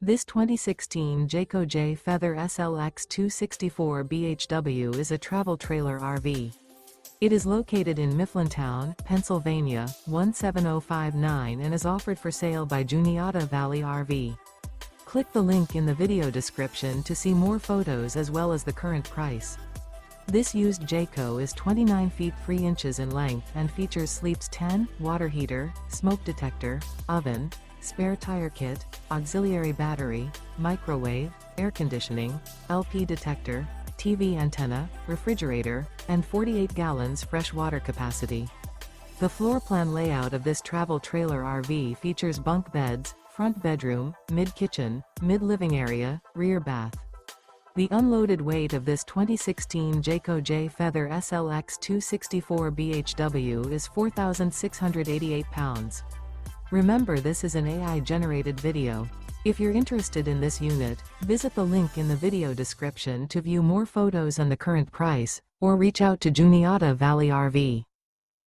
This 2016 Jayco J Feather SLX 264 BHW is a travel trailer RV. It is located in Mifflintown, Pennsylvania, 17059 and is offered for sale by Juniata Valley RV. Click the link in the video description to see more photos as well as the current price. This used Jayco is 29 feet 3 inches in length and features sleeps 10, water heater, smoke detector, oven, spare tire kit, auxiliary battery, microwave, air conditioning, LP detector, TV antenna, refrigerator, and 48 gallons fresh water capacity. The floor plan layout of this travel trailer RV features bunk beds, front bedroom, mid-kitchen, mid-living area, rear bath. The unloaded weight of this 2016 Jayco J Feather SLX 264 BHW is 4,688 pounds. Remember, this is an AI-generated video. If you're interested in this unit, visit the link in the video description to view more photos and the current price, or reach out to Juniata Valley RV.